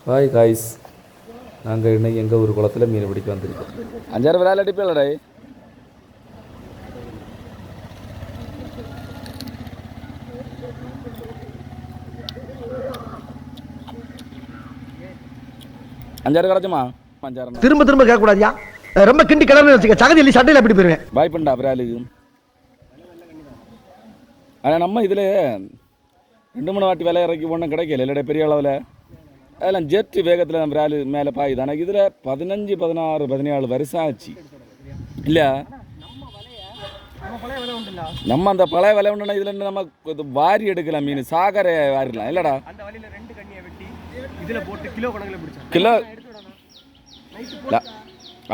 Hi guys, நாங்கள் இன்னைக்கு எங்கள் ஒரு குளத்தில் மீன் பிடிக்க வந்திருக்கோம். 5-6 விரால் அடிப்பீங்களடா? அஞ்சாறு கிடச்சுமா? திரும்ப திரும்ப கேட்க கூடாதியா, ரொம்ப கிண்டி கிளம்பி வச்சுக்க. சகதி சட்டையில் அப்படி போயிருவேன். பாய் பண்ணா விராலுக்கு. ஆனால் நம்ம இதில் 2-3 வாட்டி விலை இறக்கி ஒன்றும் கிடைக்கல இல்லைடா பெரிய அளவில். அதெல்லாம் ஜெட்டு வேகத்தில் நம்ம விராலு மேலே பாயுது. ஆனால் இதில் 15, 16, 17 வருஷம் ஆச்சு இல்லையா? நம்ம அந்த பழைய விலை உண்டுனா இதில் நம்ம வாரி எடுக்கலாம், மீன் சாகரை வாரிடலாம் இல்லைடா? கிலோ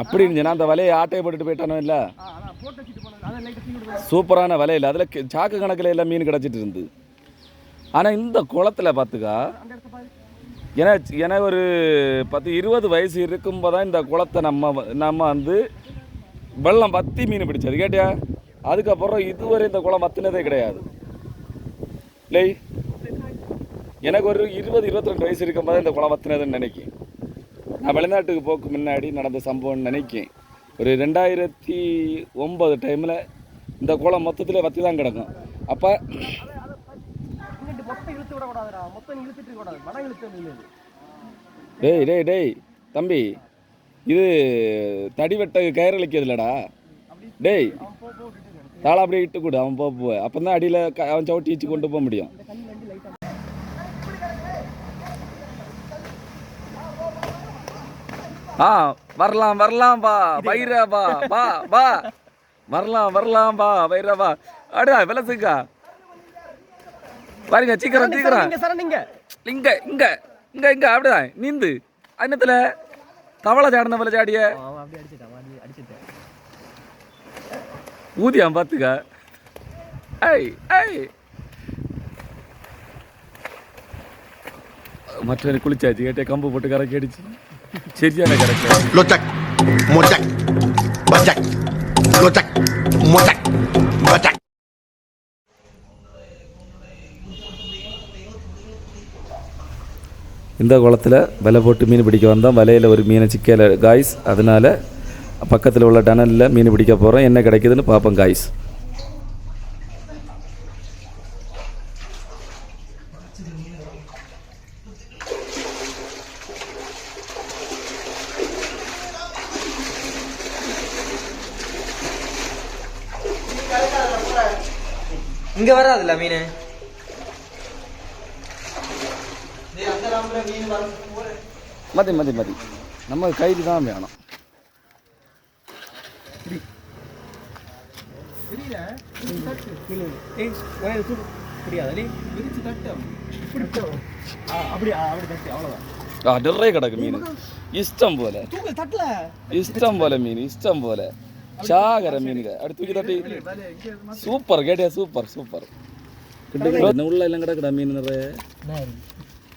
அப்படி இருந்துச்சுன்னா அந்த வலையை ஆட்டையை போட்டுட்டு போயிட்டானோ இல்லை, சூப்பரான வலை இல்லை. அதில் சாக்கு கணக்கில் எல்லாம் மீன் கிடச்சிட்டு இருந்து. ஆனால் இந்த குளத்தில் பார்த்துக்கா, எனக்கு ஒரு 10-20 வயசு இருக்கும்போது தான் இந்த குளத்தை நம்ம வந்து வெள்ளம் பற்றி மீன் பிடிச்சது கேட்டியா? அதுக்கப்புறம் இதுவரை இந்த குளம் வத்தினதே கிடையாது இல்லை. எனக்கு ஒரு 20-22 வயசு இருக்கும்போது இந்த குளம் வத்தினதுன்னு நினைக்கிறேன். நான் வெளிநாட்டுக்கு போக்கு முன்னாடி நடந்த சம்பவம்னு நினைக்கிறேன். ஒரு 2009 டைமில் இந்த குளம் மொத்தத்தில் வற்றி தான் கிடக்கும். அப்போ டேய் டேய் டேய் தம்பி, இது தடி வெட்ட கயிறு அழிக்கிறது இல்லடா. டேய் தாளை அப்படியே இட்டு கூடு, அவன் போய் அப்போ தான் அடியில் அவன் சவுட்டி வச்சு கொண்டு போக முடியும். வரலாம் வரலாம் பா பைரவா, பா பா வரலாம் பா பைரவா. அடா விலசுக்கா பாருங்க, சீக்கிரம் சீக்கிரம் இங்க இங்க இங்க இங்க அப்படிதான் நீந்து. அன்னத்துல தவளை சாடின போல சாடிய ஊதியாம் பார்த்துக்க. ஐய் ஐய் மற்ற குளிச்சாச்சு கேட்டே, கம்பு போட்டு கரைக்கி அடிச்சு சரியான கரைக்க. இந்த குளத்தில் வலை போட்டு மீன் பிடிக்க வந்தோம். வலையில் ஒரு மீனை சிக்கல காய்ஸ். அதனால் பக்கத்தில் உள்ள டனலில் மீன் பிடிக்க போகிறோம். என்ன கிடைக்குதுன்னு பார்ப்போம் காய்ஸ். இங்க வராதுல்ல மீன். மதி மதி மதி நம்ம கைது தான் வேணும். நிறைய கிடக்கு மீன், இஷ்டம் போல இஷ்டம் போல மீன், இஷ்டம் போல சாகர மீனுங்க. அப்படி தூக்கி தட்டி சூப்பர் கேட்டியா? Super super. உள்ள எல்லாம் கிடக்குடா மீன் நிறைய.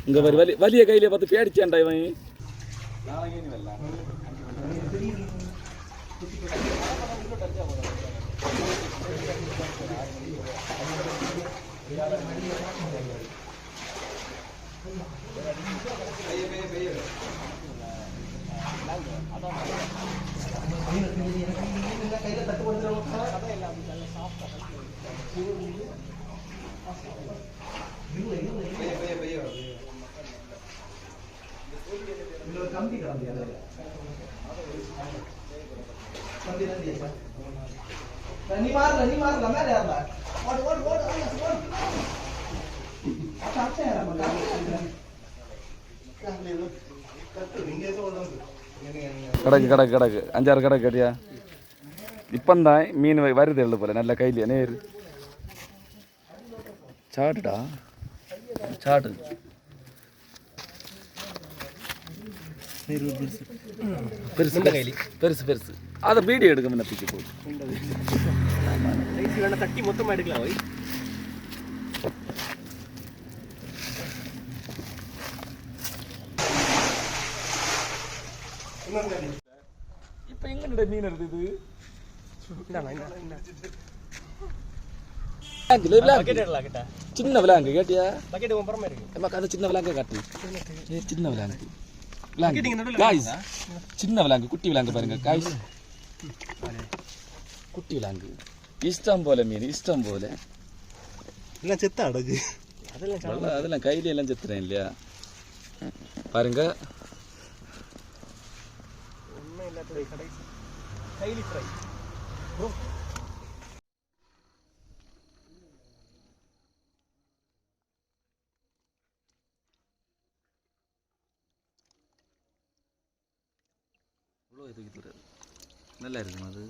இங்க வலிய கையில பார்த்து பேடிச்சான்டா இவன். கிடக்கு கிடக்கு கிடக்கு 5-6 கிடக்கு கேட்டியா? இப்பந்தான் மீன் வருது எழுது போல நல்ல கையில நேரு சாட்டுடா சாட்டு. பெருசு பெருசு பெருசு அதை வீடியோ எடுக்க முன்ன தூக்கி போடு. தட்டி மொத்தமா எடுக்கலாம். இப்ப எங்க மீன் இருக்குது? சின்ன விலாங்கு கேட்டியா? அது சின்ன விலாங்க காட்டு, சின்ன விலாங்கு. காய்ஸ் சின்ன விலாங்கு குட்டி விலாங்கு பாருங்க காய்ஸ் குட்டி விலாங்கு இஷ்டம் போல மீன் இஷ்டம் போல எல்லாம் செத்த அடகு அதெல்லாம் கையில எல்லாம் செத்துறேன் இல்லையா பாருங்க இவ்வளோ இதுக்கு நல்லா இருக்கும் அது